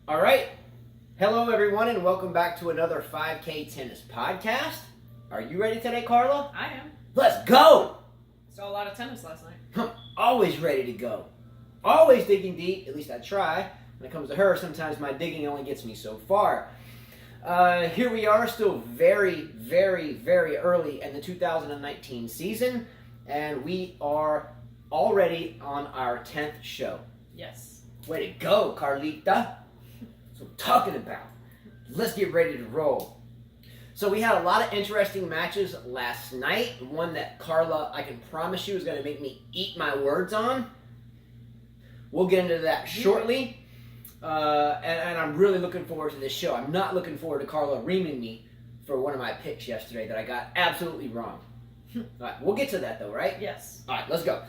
All right. Hello, everyone, and welcome back to another 5K tennis podcast. Are you ready today, Carla? I am. Let's go! Saw a lot of tennis last night. I'm always ready to go. Always digging deep, at least I try. When it comes to her, sometimes my digging only gets me so far. Here we are, still very, very, very early in the 2019 season, and we are already on our 10th show. Yes. Way to go, Carlita. That's what I'm talking about. Let's get ready to roll. So we had a lot of interesting matches last night. One that Carla, I can promise you, is going to make me eat my words on. We'll get into that shortly. And I'm really looking forward to this show. I'm not looking forward to Carla reaming me for one of my picks yesterday that I got absolutely wrong. All right, we'll get to that though, right? Yes. All right, let's go.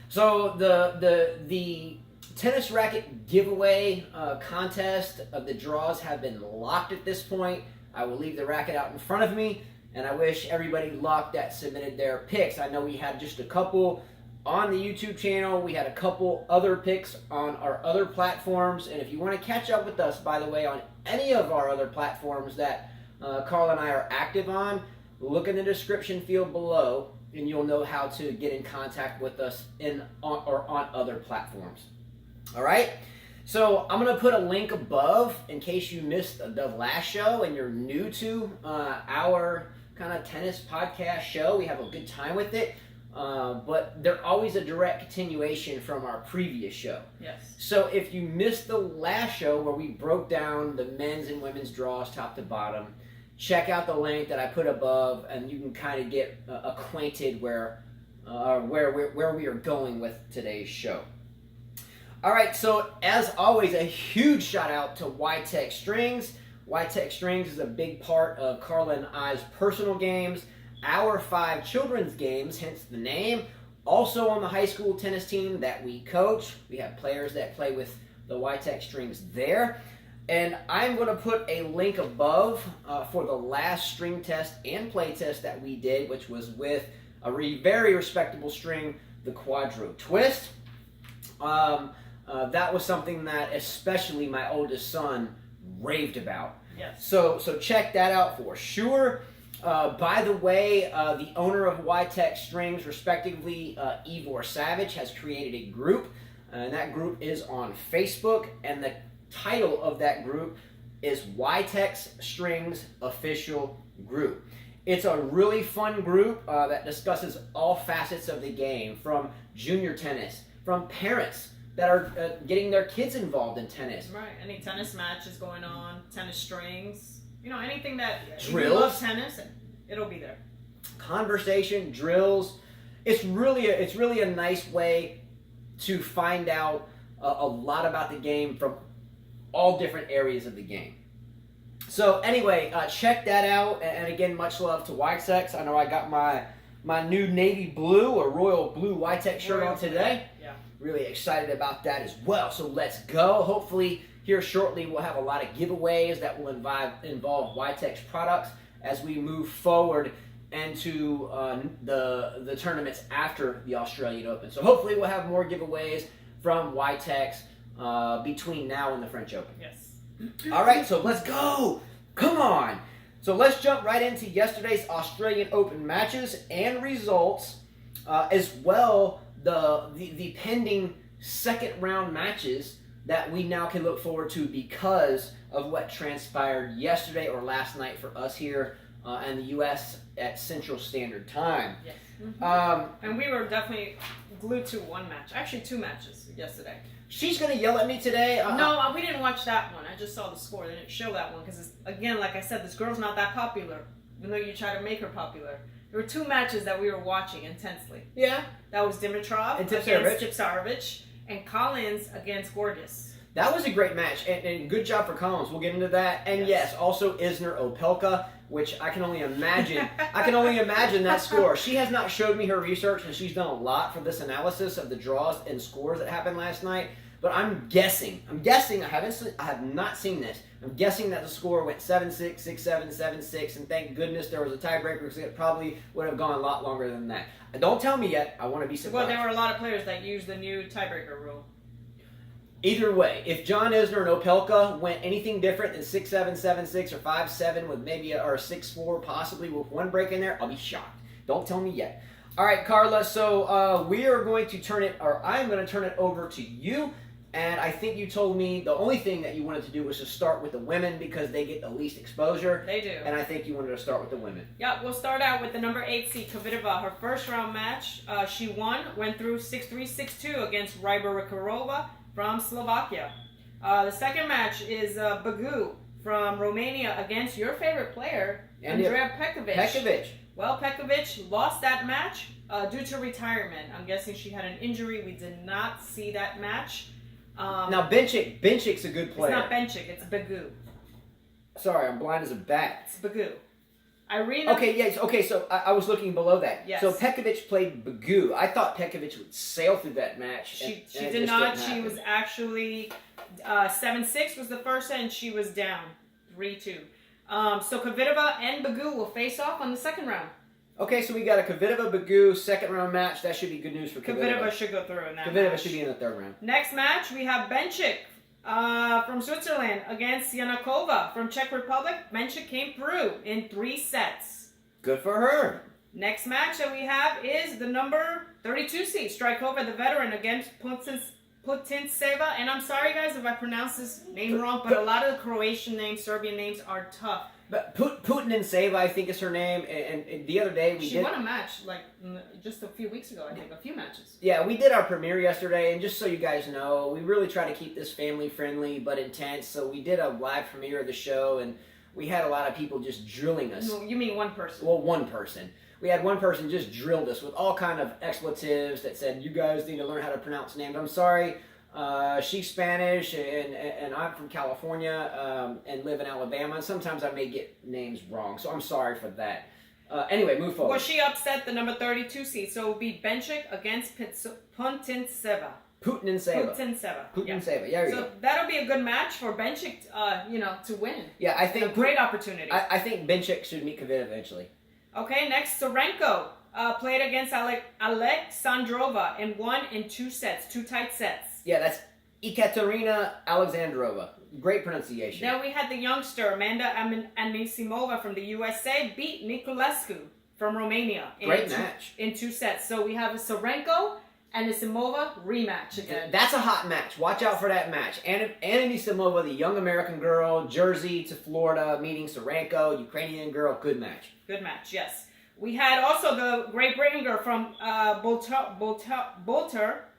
So the tennis racket giveaway contest of the draws have been locked at this point. I will leave the racket out in front of me, and I wish everybody luck that submitted their picks. I know we had just a couple on the YouTube channel. We had a couple other picks on our other platforms, and if you want to catch up with us, by the way, on any of our other platforms that Carla and I are active on, look in the description field below, and you'll know how to get in contact with us on other platforms. All right? So I'm going to put a link above in case you missed the last show and you're new to our kind of tennis podcast show. We have a good time with it, but they're always a direct continuation from our previous show. Yes. So if you missed the last show where we broke down the men's and women's draws top to bottom, check out the link that I put above, and you can kind of get acquainted where we are going with today's show. All right, so as always, a huge shout out to YTEX Strings. YTEX Strings is a big part of Carla and I's personal games, our 5 children's games, hence the name. Also on the high school tennis team that we coach, we have players that play with the YTEX Strings there. And I'm going to put a link above for the last string test and play test that we did, which was with a very respectable string, the Quadro Twist. That was something that especially my oldest son raved about. Yes. So check that out for sure. By the way, the owner of YTEX Strings, respectively, Ivor Savage, has created a group, and that group is on Facebook, and the title of that group is YTEX Strings Official Group. It's a really fun group that discusses all facets of the game, from junior tennis, from parents that are getting their kids involved in tennis. Right. Any tennis matches going on, tennis strings, anything that Drills. You love tennis, it'll be there. Conversation, drills. It's really a nice way to find out a lot about the game from all different areas of the game. So anyway, check that out. And again, much love to YTEX. I know I got my new navy blue or royal blue YTEX shirt on today. Yeah. Really excited about that as well. So let's go. Hopefully here shortly we'll have a lot of giveaways that will involve YTEX products as we move forward into the tournaments after the Australian Open. So hopefully we'll have more giveaways from YTEX between now and the French Open. Yes. All right, so let's go. Come on. So let's jump right into yesterday's Australian Open matches and results, as well the pending second round matches that we now can look forward to because of what transpired yesterday or last night for us here in the U.S. at Central Standard Time. Yes. Mm-hmm. And we were definitely glued to one match, actually 2 matches yesterday. She's going to yell at me today. No, we didn't watch that one. I just saw the score. They didn't show that one because, again, like I said, this girl's not that popular, even though you try to make her popular. There were 2 matches that we were watching intensely. Yeah. That was Dimitrov against Tipsarevic and Collins against Gorgeous. That was a great match, and good job for Collins. We'll get into that. And yes, also Isner Opelka, which I can only imagine. I can only imagine that score. She has not showed me her research, and she's done a lot for this analysis of the draws and scores that happened last night. But I'm guessing. I have not seen this. I'm guessing that the score went 7-6, 6-7, 7-6, and thank goodness there was a tiebreaker because it probably would have gone a lot longer than that. Don't tell me yet. I want to be surprised. Well, there were a lot of players that used the new tiebreaker rule. Either way, if John Isner and Opelka went anything different than 6'7", 7'6", or 5'7", with maybe or 6'4", possibly with one break in there, I'll be shocked. Don't tell me yet. All right, Carla. So we are going to turn it, or I'm going to turn it over to you. And I think you told me the only thing that you wanted to do was to start with the women because they get the least exposure. They do. And I think you wanted to start with the women. Yeah, we'll start out with the number 8 seed, Kvitova. Her first round match, she won, went through 6-3, 6-2 against Rybarikova from Slovakia. The second match is Bagu from Romania against your favorite player, Andrea Pekovic. Well, Pekovic lost that match due to retirement. I'm guessing she had an injury. We did not see that match. Now, Benchik's a good player. It's not Benchik, it's Bagu. Sorry, I'm blind as a bat. It's Bagu. Irina. Okay, yes. Okay, so I was looking below that. Yes. So Pekovic played Bagu. I thought Pekovic would sail through that match. She did not. She was actually 7-6 was the first set, and she was down 3-2. So Kvitova and Bagu will face off on the second round. Okay, so we got a Kvitova-Bagu second round match. That should be good news for Kvitova. Kvitova should go through in that Kvitova match. should be in the third round. Next match, we have Benchik from Switzerland against Yanakova from Czech Republic. Benchik came through in 3 sets. Good for her. Next match that we have is the number 32 seed, Strykova, the veteran, against Putintseva. And I'm sorry, guys, if I pronounce this name wrong, but a lot of the Croatian names, Serbian names are tough. But Putintseva, I think is her name. And the other day She won a match like just a few weeks ago, I think, a few matches. Yeah, we did our premiere yesterday, and just so you guys know, we really try to keep this family friendly but intense. So we did a live premiere of the show, and we had a lot of people just drilling us. No, you mean one person? Well, one person. We had one person just drilled us with all kind of expletives that said, "You guys need to learn how to pronounce names." I'm sorry. She's Spanish, and I'm from California and live in Alabama. And sometimes I may get names wrong, so I'm sorry for that. Anyway, move forward. Well, she upset the number 32 seed, so it would be Benchik against Putintseva. Putintseva. Yeah, there you go. So that'll be a good match for Benchik, to win. Yeah, I think a great opportunity. I think Benchik should meet Kvitova eventually. Okay, next, Sorenko played against Alexandrova and won in 2 sets, 2 tight sets. Yeah, that's Ekaterina Alexandrova. Great pronunciation. Then we had the youngster, Amanda Anisimova from the USA, beat Niculescu from Romania. Great match. In 2 sets. So we have a Sorenko and Anisimova rematch again. That's a hot match. Watch out for that match. Anisimova, the young American girl, Jersey to Florida, meeting Sorenko, Ukrainian girl. Good match. Good match, yes. We had also the Great Britain girl from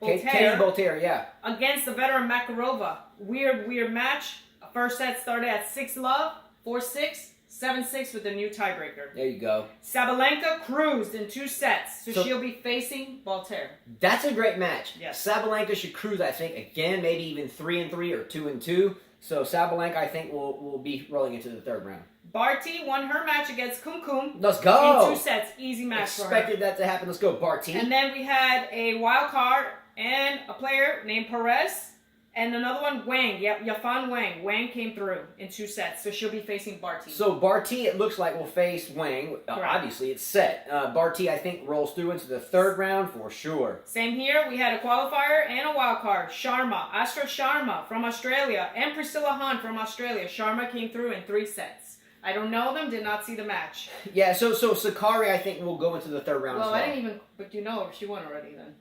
Katie Bolter, yeah. Against the veteran Makarova. Weird match. First set started at 6-love, 4-6, 7-6 with the new tiebreaker. There you go. Sabalenka cruised in 2 sets, so she'll be facing Bolter. That's a great match. Yes. Sabalenka should cruise, I think, again, maybe even 3-3 or 2-2. So Sabalenka, I think, will be rolling into the third round. Barty won her match against Kumkum. Let's go. In 2 sets. Easy match for her. Expected that to happen. Let's go, Barty. And then we had a wild card and a player named Perez. And another one, Wang. Yep, Yafan Wang. Wang came through in 2 sets. So she'll be facing Barty. So Barty, it looks like, will face Wang. Obviously, it's set. Barty, I think, rolls through into the third round for sure. Same here. We had a qualifier and a wild card. Astra Sharma from Australia, and Priscilla Han from Australia. Sharma came through in 3 sets. I don't know them, did not see the match. Yeah, so Sakari, I think, will go into the third round. Well, I didn't even, but she won already then.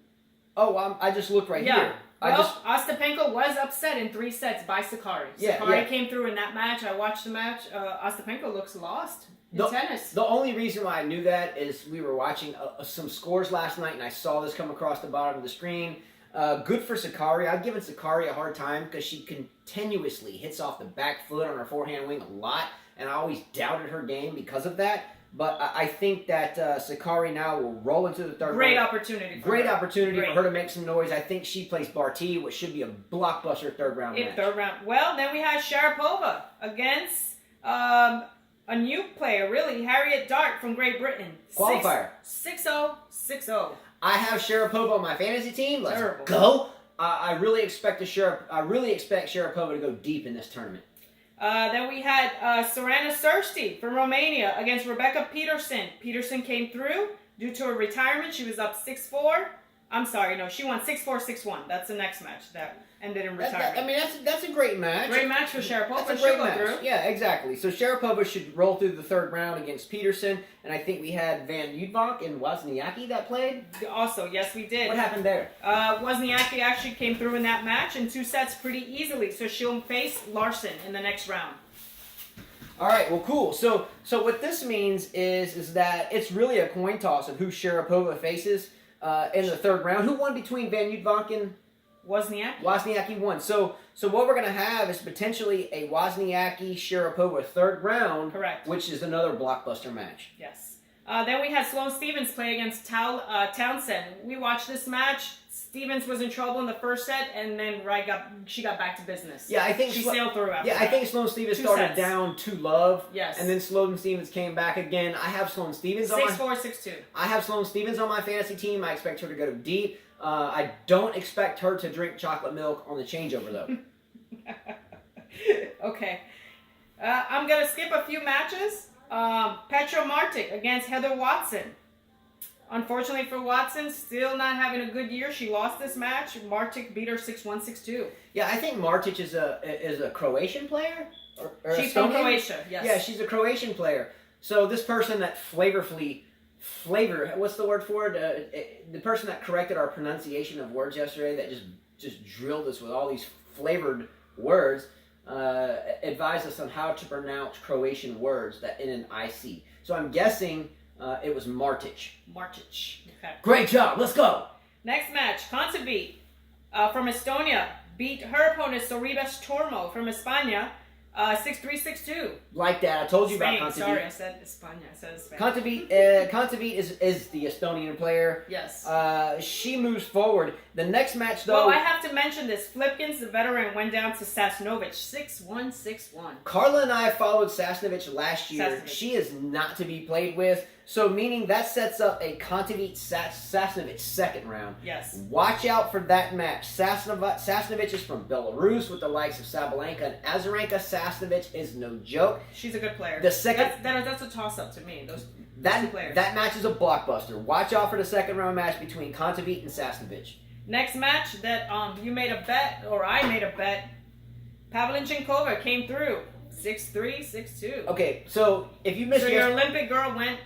Oh, I just looked right here. Ostapenko was upset in 3 sets by Sakari. Sakari came through in that match. I watched the match. Ostapenko looks lost in tennis. The only reason why I knew that is we were watching some scores last night, and I saw this come across the bottom of the screen. Good for Sakari. I've given Sakari a hard time because she continuously hits off the back foot on her forehand wing a lot, and I always doubted her game because of that. But I think that Sakari now will roll into the third round. Great opportunity for her to make some noise. I think she plays Barty, which should be a blockbuster third round match. Third round. Well, then we have Sharapova against a new player, really, Harriet Dart from Great Britain. Qualifier. 6-0, 6-0. I have Sharapova on my fantasy team. Let's Terrible. Go. I really expect Sharapova to go deep in this tournament. Then we had Sorana Sirsti from Romania against Rebecca Peterson. Peterson came through due to her retirement. She was up 6-4. I'm sorry, no, she won 6-4, 6-1. That's the next match that ended in retirement. I mean, that's a great match. Great match for Sharapova. That's a great match. Yeah, exactly. So Sharapova should roll through the third round against Peterson, and I think we had Van Udvank and Wozniacki that played. Also, yes, we did. What happened there? Wozniacki actually came through in that match in 2 sets pretty easily, so she'll face Larson in the next round. All right, well, cool. So what this means is that it's really a coin toss of who Sharapova faces in the third round. Who won between Van Udvank and Wozniacki? Wozniacki won. So what we're going to have is potentially a Wozniacki-Sharapova third round. Correct. Which is another blockbuster match. Yes. Then we had Sloane Stephens play against Townsend. We watched this match. Stephens was in trouble in the first set, and then she got back to business. Yeah, I think she sailed through after I think Sloane Stephens started down 2-love. Yes. And then Sloane Stephens came back again. I have Sloane Stephens 6-4, 6-2. I have Sloane Stephens on my fantasy team. I expect her to go deep. I don't expect her to drink chocolate milk on the changeover, though. Okay. I'm going to skip a few matches. Petra Martic against Heather Watson. Unfortunately for Watson, still not having a good year. She lost this match. Martic beat her 6-1, 6-2. Yeah, I think Martic is a Croatian player. Or she's from Croatia, yes. Yeah, she's a Croatian player. So this person that what's the word for it? The person that corrected our pronunciation of words yesterday, that just drilled us with all these flavored words, advised us on how to pronounce Croatian words that end in IC. So I'm guessing it was Martic. Martic. Okay. Great job. Let's go. Next match, Kontaveit from Estonia beat her opponent Sorribes Tormo from España 6-3, 6-2. Like that. I told you Spain. about Kontaveit. Sorry, I said España. I said Spain. Kontaveit is the Estonian player. Yes. She moves forward. The next match, though... Well, I have to mention this. Flipkins, the veteran, went down to Sasnovich 6-1, 6-1. Carla and I followed Sasnovich last year. She is not to be played with. So, meaning that sets up a Kontaveit-Sasnovich second round. Yes. Watch out for that match. Sasnovich is from Belarus with the likes of Sabalenka and Azarenka. Sasnovich is no joke. She's a good player. The second... That's a toss-up to me. Those two players. That match is a blockbuster. Watch out for the second round match between Kontaveit and Sasnovich. Next match that you made a bet, or I made a bet, Pavlyuchenkova came through 6-3, 6-2. Okay, so if you missed... So your Olympic girl went...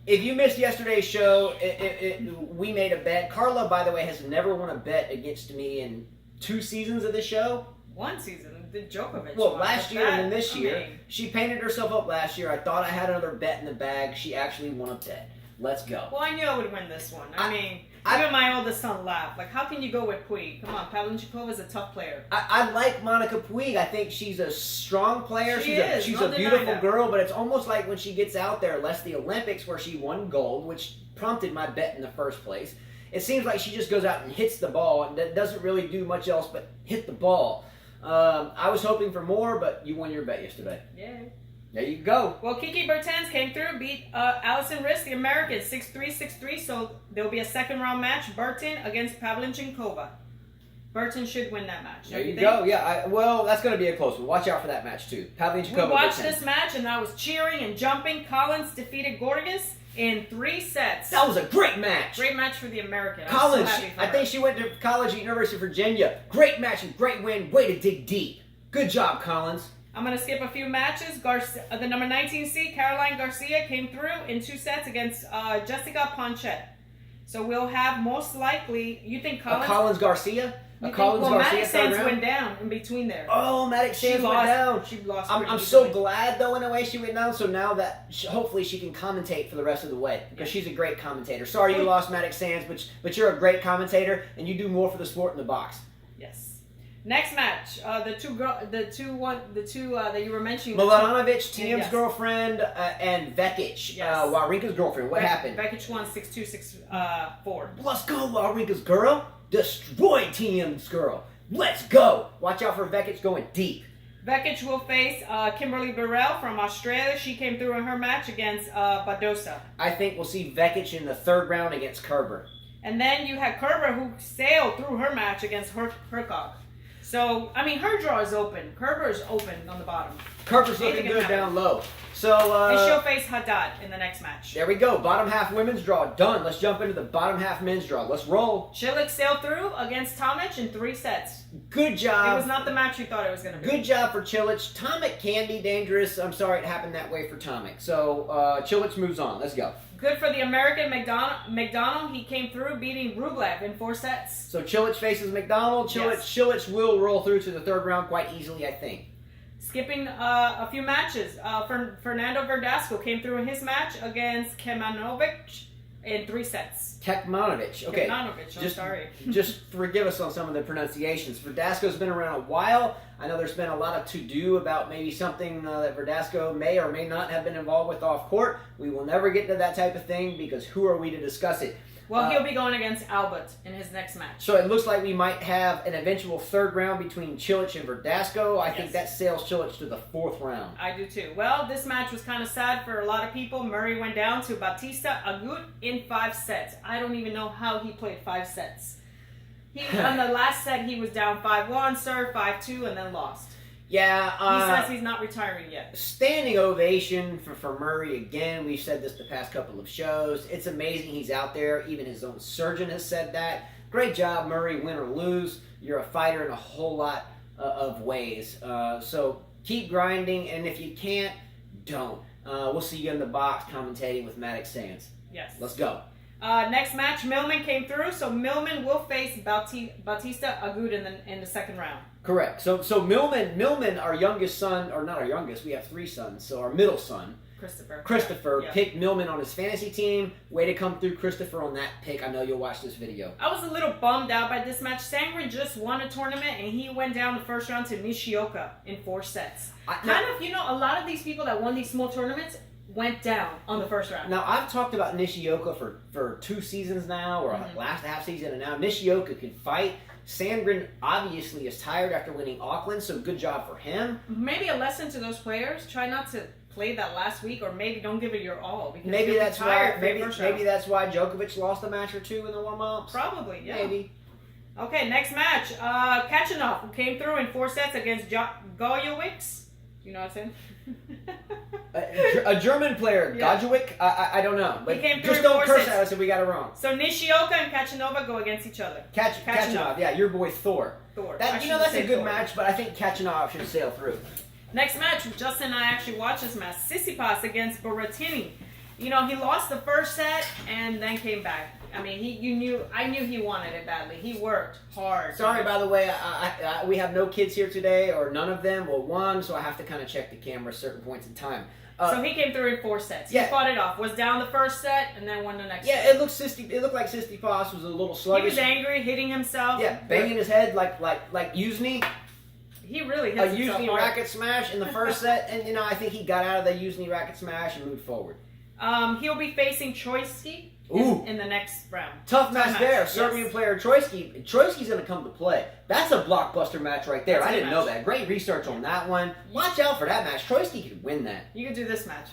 If you missed yesterday's show, we made a bet. Carla, by the way, has never won a bet against me in 2 seasons of the show. 1 season, the Djokovic. Well, last year and then this year. I mean, she painted herself up last year. I thought I had another bet in the bag. She actually won a bet. Let's go. Well, I knew I would win this one. Even my oldest son laughed. Like, how can you go with Puig? Come on, Pavlyuchenkova is a tough player. I like Monica Puig. I think she's a strong player. She's a beautiful girl, but it's almost like when she gets out there, less the Olympics where she won gold, which prompted my bet in the first place. It seems like she just goes out and hits the ball and doesn't really do much else but hit the ball. I was hoping for more, but you won your bet yesterday. Yeah. There you go. Well, Kiki Bertens came through, beat Allison Riss, the American, 6-3, 6-3. So there'll be a second round match. Burton against Pavlyuchenkova. Burton should win that match. There you go. Yeah. Well, that's going to be a close one. Watch out for that match too. Pavlyuchenkova. We watched this match and I was cheering and jumping. Collins defeated Gorgas in 3 sets. That was a great match. Great match for the American. Collins. So happy for I think she went to college at University of Virginia. Great match and great win. Way to dig deep. Good job, Collins. I'm going to skip a few matches. The number 19 seed, Caroline Garcia, came through in 2 sets against Jessica Ponchette. So we'll have most likely, you think Collins... Collins Garcia? Maddox Sands went down in between there. Oh, Maddox Sands went down. She lost. I'm so glad, though, in a way she went down. So now that hopefully she can commentate for the rest of the way because she's a great commentator. Sorry you lost Maddox Sands, but you're a great commentator and you do more for the sport in the box. Yes. Next match, the two that you were mentioning. Milanovic, Tiam's girlfriend, and Vekic, Wawrinka's girlfriend. What happened? Vekic won 6-2, 6-4. Let's go, Wawrinka's girl. Destroy Tiam's girl. Let's go. Watch out for Vekic going deep. Vekic will face Kimberly Burrell from Australia. She came through in her match against Badosa. I think we'll see Vekic in the third round against Kerber. And then you had Kerber who sailed through her match against Hercog. So, I mean, her draw is open. Kerber is open on the bottom. Kerber's looking good down low. So, and she'll face Haddad in the next match. There we go. Bottom half women's draw done. Let's jump into the bottom half men's draw. Let's roll. Cilic sailed through against Tomic in 3 sets. Good job. It was not the match we thought it was going to be. Good job for Cilic. Tomic can be dangerous. I'm sorry it happened that way for Tomic. So, Cilic moves on. Let's go. Good for the American McDonald. He came through beating Rublev in 4 sets. So Cilic faces McDonald. Cilic will roll through to the third round quite easily, I think. Skipping a few matches, Fernando Verdasco came through in his match against Kemanovic in 3 sets. Kekmanovic. Okay. Kemanovic, sorry. Just forgive us on some of the pronunciations. Verdasco's been around a while. I know there's been a lot of to-do about maybe something that Verdasco may or may not have been involved with off court. We will never get into that type of thing because who are we to discuss it? Well, he'll be going against Albert in his next match. So it looks like we might have an eventual third round between Cilic and Verdasco. I think that sails Cilic to the 4th round. I do too. Well, this match was kind of sad for a lot of people. Murray went down to Bautista Agut in 5 sets. I don't even know how he played 5 sets. On the last set, he was down 5-1, served 5-2, and then lost. Yeah. He says he's not retiring yet. Standing ovation for Murray again. We've said this the past couple of shows. It's amazing he's out there. Even his own surgeon has said that. Great job, Murray, win or lose. You're a fighter in a whole lot of ways. So keep grinding, and if you can't, don't. We'll see you in the box commentating with Maddox Sands. Yes. Let's go. Next match, Millman came through, so Millman will face Bautista Agut in the 2nd round. Correct. So Millman, our youngest son, or not our youngest, we have 3 sons, so our middle son, Christopher picked Millman on his fantasy team. Way to come through, Christopher, on that pick. I know you'll watch this video. I was a little bummed out by this match. Sangren just won a tournament, and he went down the 1st round to Nishioka in 4 sets. A lot of these people that won these small tournaments went down on the 1st round. Now, I've talked about Nishioka for 2 seasons now, or last half season, and now Nishioka can fight. Sandgren obviously is tired after winning Auckland, so good job for him. Maybe a lesson to those players: try not to play that last week, or maybe don't give it your all. Because maybe that's why. Maybe that's why Djokovic lost a match or 2 in the warm-ups. Probably, yeah. Maybe. Okay, next match. Kachanov, who came through in 4 sets against Gojowicz. You know what I'm saying? A German player, Gojowicz. I don't know, but he came through just don't curse sets. at us if we got it wrong. So Nishioka and Kachanova go against each other. Kachanov, yeah, your boy Thor. That's a good match, but I think Kachanov should sail through. Next match, Justin and I actually watched this match. Tsitsipas against Berrettini. You know, he lost the 1st set and then came back. I mean, I knew he wanted it badly. He worked hard. Sorry, by the way, we have no kids here today, or none of them, or one, so I have to kind of check the camera at certain points in time. So he came through in 4 sets. He fought it off. Was down the 1st set and then won the next. Yeah, set. it looked like Tsitsipas was a little sluggish. He was angry, hitting himself. Yeah, banging his head like Uzni. He really hit himself Uzni racket smash in the 1st set, and I think he got out of the Uzni racket smash and moved forward. He'll be facing Troitsky in the next round. Tough match there. Serbian player Troitsky. Troitsky's going to come to play. That's a blockbuster match right there. I didn't know that. Great research on that one. Watch out for that match. Troitsky could win that. You could do this match.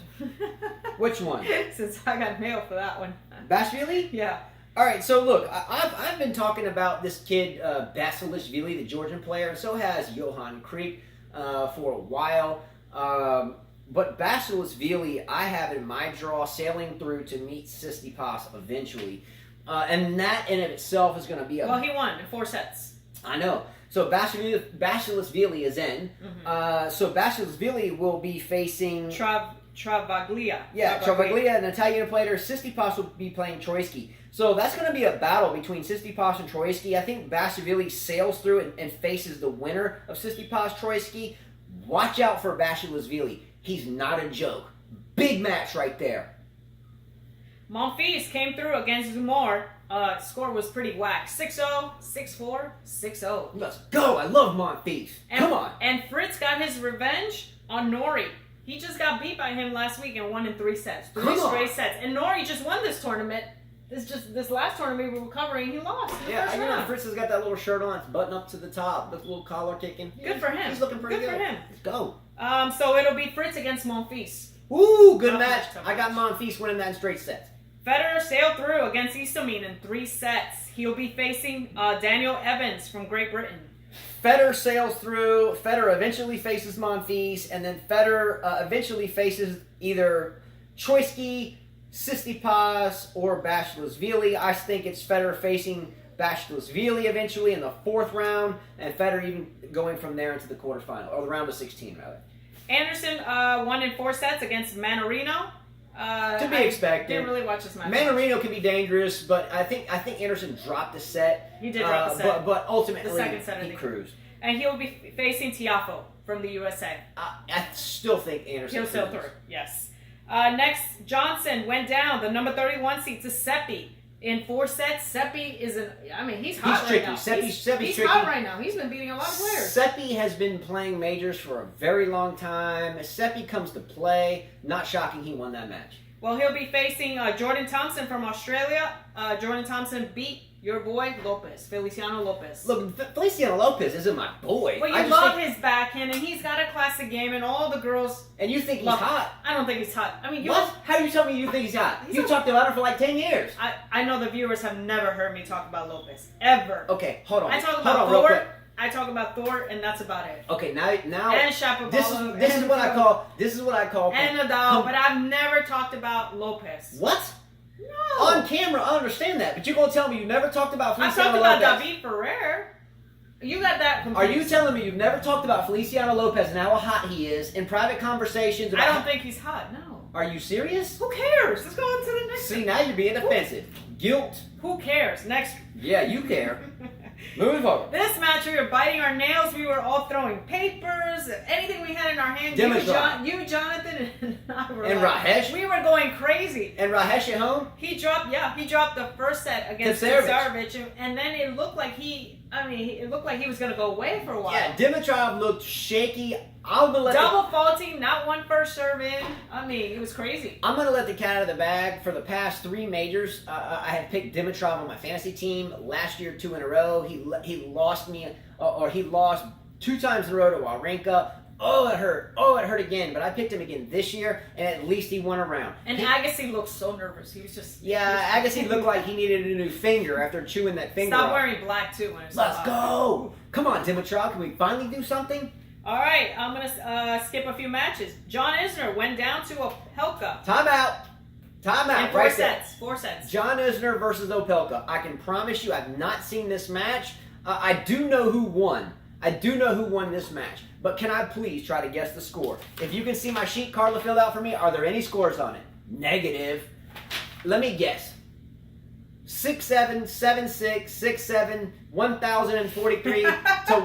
Which one? Since I got mail for that one. Bashvili? Yeah. All right, so look, I've been talking about this kid, Basilashvili, the Georgian player, and so has Johan Kriek for a while. But Basilashvili, I have in my draw sailing through to meet Tsitsipas eventually. And that in of itself is going to be a... Well, he won in 4 sets. I know. So Basilashvili is in. So Basilashvili will be facing... Travaglia. Yeah, Travaglia, an Italian player. Tsitsipas will be playing Troitsky. So that's going to be a battle between Tsitsipas and Troitsky. I think Basilashvili sails through and faces the winner of Tsitsipas-Troitsky. Watch out for Basilashvili. He's not a joke. Big match right there. Monfils came through against Zumor. Score was pretty whack. 6-0, 6-4, 6-0. Let's go. I love Monfils. Come on. And Fritz got his revenge on Nori. He just got beat by him last week and won in 3 sets. 3 straight sets. And Nori just won this tournament. This last tournament we were covering, he lost. Fritz has got that little shirt on. It's buttoned up to the top. The little collar kicking. Good for him. He's looking pretty good. Good for him. Let's go. So it'll be Fritz against Monfils. Ooh, good match. I got Monfils winning that in straight sets. Federer sailed through against Istomin in 3 sets. He'll be facing Daniel Evans from Great Britain. Federer sails through. Federer eventually faces Monfils, and then Federer eventually faces either Troitsky, Tsitsipas, or Basilashvili. I think it's Federer facing Basilashvili eventually in the 4th round, and Federer even going from there into the quarterfinal, or the round of 16, rather. Anderson won in 4 sets against Manarino. To be expected. Didn't really watch this match. Manarino can be dangerous, but I think Anderson dropped the set. He did drop the set. But ultimately, the second set, he cruised. And he'll be facing Tiafoe from the USA. I still think Anderson He'll still through, yes. Next, Johnson went down, the number 31 seed, to Seppi. In 4 sets, Seppi is he's hot right tricky. now. Seppi's he's tricky. hot right now. He's been beating a lot of players. Seppi has been playing majors for a very long time. Seppi comes to play. Not shocking he won that match. Well, he'll be facing Jordan Thompson from Australia. Jordan Thompson beat your boy Lopez, Feliciano Lopez. Look, Feliciano Lopez isn't my boy. Well, you love his backhand, and he's got a classic game, and all the girls. And you think he's hot? I don't think he's hot. I mean, what? How do you tell me you think he's hot? You talked about him for like 10 years. I know the viewers have never heard me talk about Lopez ever. Okay, hold on. I talk about Thor. I talk about Thor, and that's about it. Okay, now and Shapovalov. This is what I call and Nadal, but I've never talked about Lopez. What? No. On camera, I understand that, but you're gonna tell me you never talked about Feliciano Lopez? I talked about David Ferrer. You got that confused. Are you telling me you've never talked about Feliciano Lopez and how hot he is in private conversations? I don't think he's hot. No. Are you serious? Who cares? Let's go on to the next. See, now you're being defensive. Guilt. Who cares? Next. Yeah, you care. Moving forward. This match, we were biting our nails. We were all throwing papers, anything we had in our hand. You, Jonathan, and I were. And Rahesh. We were going crazy. And Rahesh at home. He dropped the first set against Kasarovich, and then it looked like it looked like he was going to go away for a while. Yeah, Dimitrov looked shaky. Double faulty, not one first serve in. It was crazy. I'm going to let the cat out of the bag. For the past 3 majors, I had picked Dimitrov on my fantasy team. Last year, 2 in a row. He lost me, or he lost 2 times in a row to Wawrinka. Oh, it hurt. Oh, it hurt again. But I picked him again this year, and at least he won a round. And Agassi looked so nervous. He was just... Yeah, Agassi looked like he needed a new finger after chewing that finger Stop off. wearing black, too. When it's Let's go! Come on, Dimitrov. Can we finally do something? All right, I'm going to skip a few matches. John Isner went down to Opelka. Timeout. In 4 sets. 4 sets. John Isner versus Opelka. I can promise you I've not seen this match. I do know who won. I do know who won this match. But can I please try to guess the score? If you can see my sheet Carla filled out for me, are there any scores on it? Negative. Let me guess. 6-7, 7-6, 6-7, 1,043 to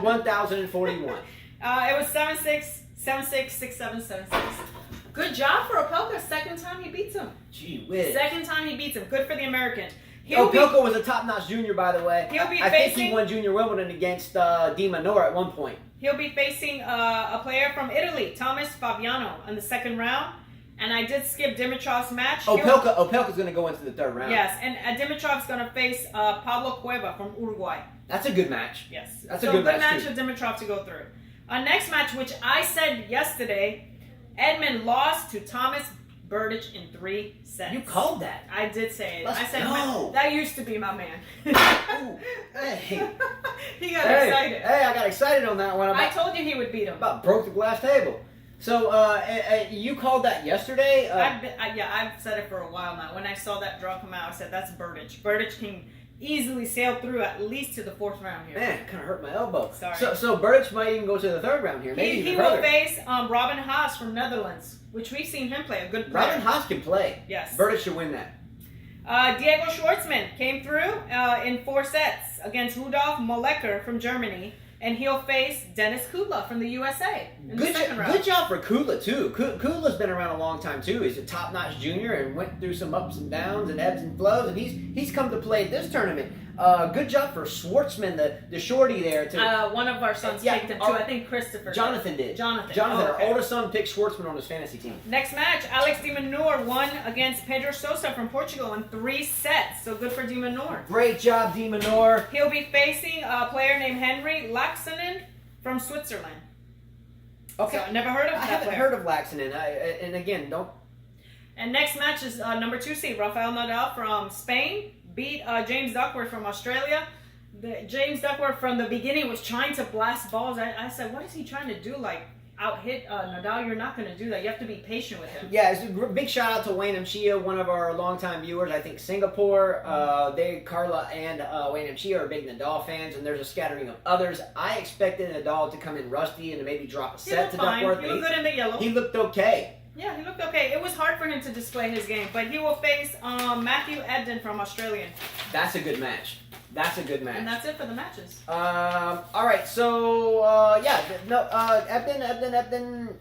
1,041. It was 7-6, 7-6, 6-7, 7-6. Good job for Opelka. Second time he beats him. Gee whiz. Second time he beats him. Good for the American. Opelka was a top-notch junior, by the way. I think he won Junior Wimbledon against Di Minor at one point. He'll be facing a player from Italy, Thomas Fabiano, in the 2nd round. And I did skip Dimitrov's match. Opelka's going to go into the 3rd round. Yes, and Dimitrov's going to face Pablo Cueva from Uruguay. That's a good match. Yes. That's a good match for Dimitrov to go through. Next match, which I said yesterday, Edmund lost to Thomas Berdych in 3 sets. You called that. I did say it. Let's I said, go. That used to be my man. Ooh, hey. He got excited. Hey, I got excited on that one. I told you he would beat him. About broke the glass table. So, you called that yesterday? I've said it for a while now. When I saw that draw come out, I said, that's Berdych. Berdych can easily sail through at least to the 4th round here. Man, kind of hurt my elbow. Sorry. So Berdych might even go to the 3rd round here. Maybe he will face Robin Haas from Netherlands, which we've seen him play. A good player. Robin Haas can play. Yes. Berdych should win that. Diego Schwartzman came through in 4 sets against Rudolf Molleker from Germany. And he'll face Dennis Kudla from the USA in the 2nd round. Good job for Kudla, too. Kudla's been around a long time, too. He's a top-notch junior and went through some ups and downs and ebbs and flows, and he's come to play at this tournament. Good job for Schwartzman, the shorty there. One of our sons picked him, too. I think Christopher Jonathan did. Jonathan, our oldest son, picked Schwartzman on his fantasy team. Next match, Alex de Minaur won against Pedro Sosa from Portugal in 3 sets. So good for de Minaur. Great job, de Minaur. He'll be facing a player named Henry Laaksonen from Switzerland. Okay. So I never heard of that I haven't player. heard of Laaksonen. And again, don't... And next match is number 2 seed, Rafael Nadal from Spain. Beat James Duckworth from Australia. James Duckworth from the beginning was trying to blast balls. I said, what is he trying to do? Like, out-hit Nadal? You're not going to do that. You have to be patient with him. Yeah, it's a big shout out to Wayne Chia, one of our longtime viewers. I think Singapore. Carla and Wayne Chia are big Nadal fans, and there's a scattering of others. I expected Nadal to come in rusty and to maybe drop a set to Duckworth. He looked good in the yellow. He looked okay. Yeah, he looked okay. It was hard for him to display his game, but he will face Matthew Ebden from Australian. That's a good match. That's a good match. And that's it for the matches. All right, so, Ebden.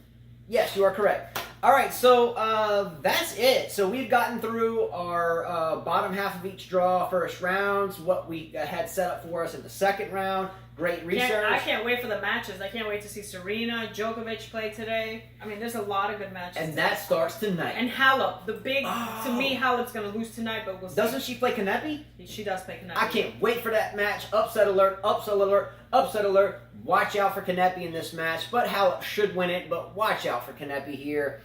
Yes, you are correct. All right, so that's it. So we've gotten through our bottom half of each draw, first rounds, what we had set up for us in the second round. Great research. I can't wait for the matches. I can't wait to see Serena, Djokovic play today. I mean, there's a lot of good matches. And that starts tonight. And Halep, to me, Halep's going to lose tonight, but we'll see. Doesn't she play Kanepi? She does play Kanepi. I can't wait for that match. Upset alert, upset alert, upset alert. Watch out for Kanepi in this match, but Halep should win it, but watch out for Kanepi here.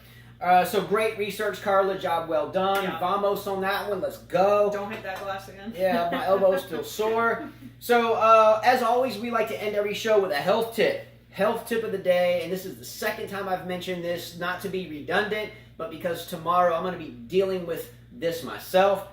So great research, Carla. Job well done. Yeah. Vamos on that one. Let's go. Don't hit that glass again. Yeah, my elbow's still sore. So, as always, we like to end every show with a health tip. Health tip of the day, and this is the second time I've mentioned this, not to be redundant, but because tomorrow I'm going to be dealing with this myself.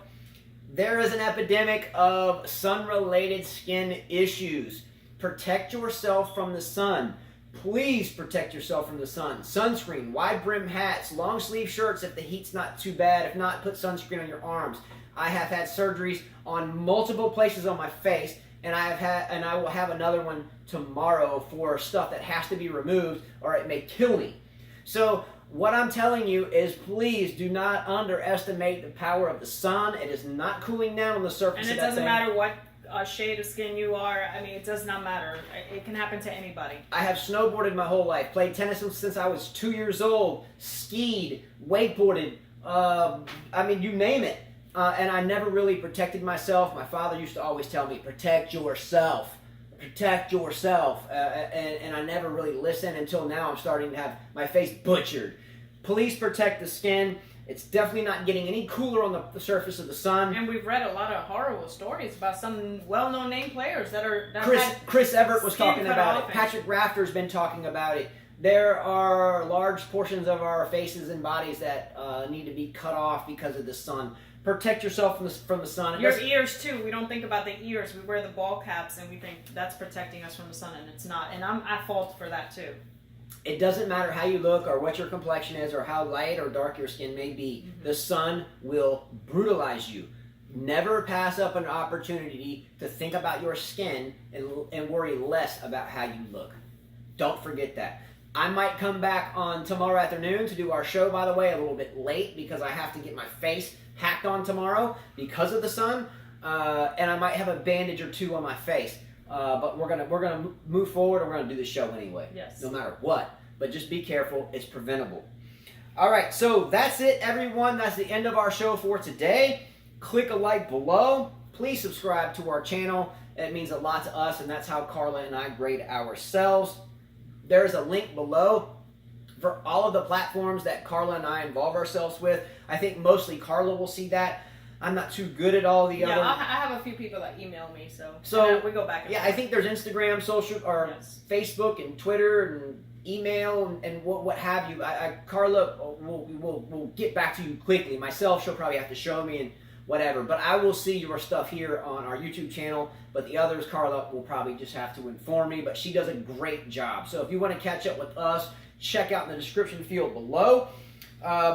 There is an epidemic of sun-related skin issues. Protect yourself from the sun. Please protect yourself from the sun. Sunscreen, wide brim hats, long sleeve shirts if the heat's not too bad. If not, put sunscreen on your arms. I have had surgeries on multiple places on my face, and I will have another one tomorrow for stuff that has to be removed or it may kill me. So what I'm telling you is please do not underestimate the power of the sun. It is not cooling down on the surface And of it that doesn't thing. matter what shade of skin you are. I mean, it does not matter. It can happen to anybody. I have snowboarded my whole life, played tennis since I was 2 years old, skied, wakeboarded, I mean, you name it. And I never really protected myself. My father used to always tell me, protect yourself. Protect yourself. And I never really listened until now I'm starting to have my face butchered. Please protect the skin. It's definitely not getting any cooler on the surface of the sun. And we've read a lot of horrible stories about some well-known name players that Chris Everett was skin talking cut about off it. Patrick Rafter's been talking about it. There are large portions of our faces and bodies that need to be cut off because of the sun. Protect yourself from the sun. Your ears too. We don't think about the ears. We wear the ball caps and we think that's protecting us from the sun, and it's not. And I'm at fault for that too. It doesn't matter how you look or what your complexion is or how light or dark your skin may be. Mm-hmm. The sun will brutalize you. Never pass up an opportunity to think about your skin and worry less about how you look. Don't forget that. I might come back on tomorrow afternoon to do our show, by the way, a little bit late because I have to get my face hacked on tomorrow because of the sun, and I might have a bandage or two on my face. But we're gonna move forward, and we're gonna do the show anyway. Yes. No matter what. But just be careful; it's preventable. All right, so that's it, everyone. That's the end of our show for today. Click a like below. Please subscribe to our channel. It means a lot to us, and that's how Carla and I grade ourselves. There's a link below for all of the platforms that Carla and I involve ourselves with. I think mostly Carla will see that. I'm not too good at all the other. Yeah, I have a few people that email me, so we go back and forth. I think there's Instagram, social, or Facebook and Twitter and email and what have you. Carla will get back to you quickly. Myself, she'll probably have to show me and whatever, but I will see your stuff here on our YouTube channel. But the others, Carla will probably just have to inform me, but she does a great job. So if you want to catch up with us, check out in the description field below.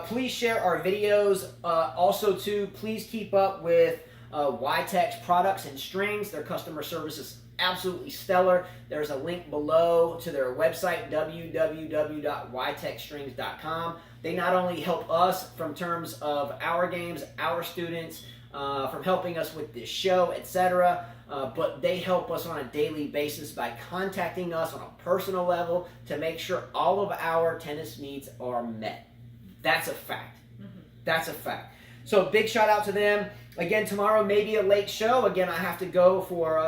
Please share our videos. Also, too, please keep up with YTEX Products and Strings. Their customer service is absolutely stellar. There's a link below to their website, www.ytexstrings.com. They not only help us from terms of our games, our students, from helping us with this show, etc., but they help us on a daily basis by contacting us on a personal level to make sure all of our tennis needs are met. That's a fact. Mm-hmm. That's a fact. So big shout out to them. Again, tomorrow may be a late show. Again, I have to go for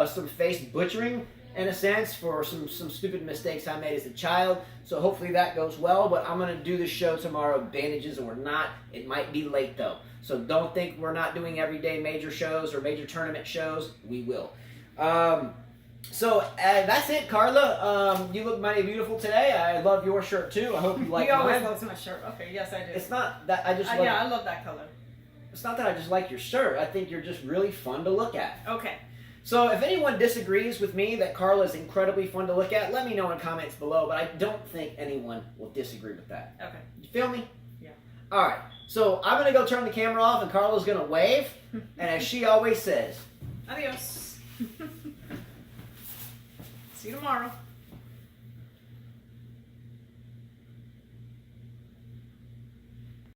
some face butchering, in a sense, for some stupid mistakes I made as a child. So hopefully that goes well. But I'm going to do the show tomorrow, bandages or not. It might be late, though. So don't think we're not doing everyday major shows or major tournament shows. We will. So that's it, Carla. You look mighty beautiful today. I love your shirt too. I hope you like He always mine. loves my shirt. Okay, yes, I do. It's not that I just love, yeah, I love that color. it's not that I just like your shirt. I think you're just really fun to look at. Okay. So if anyone disagrees with me that Carla is incredibly fun to look at, let me know in comments below. But I don't think anyone will disagree with that. Okay. You feel me? Yeah. All right. So I'm gonna go turn the camera off, and Carla's gonna wave, and as she always says, Adios. See you tomorrow.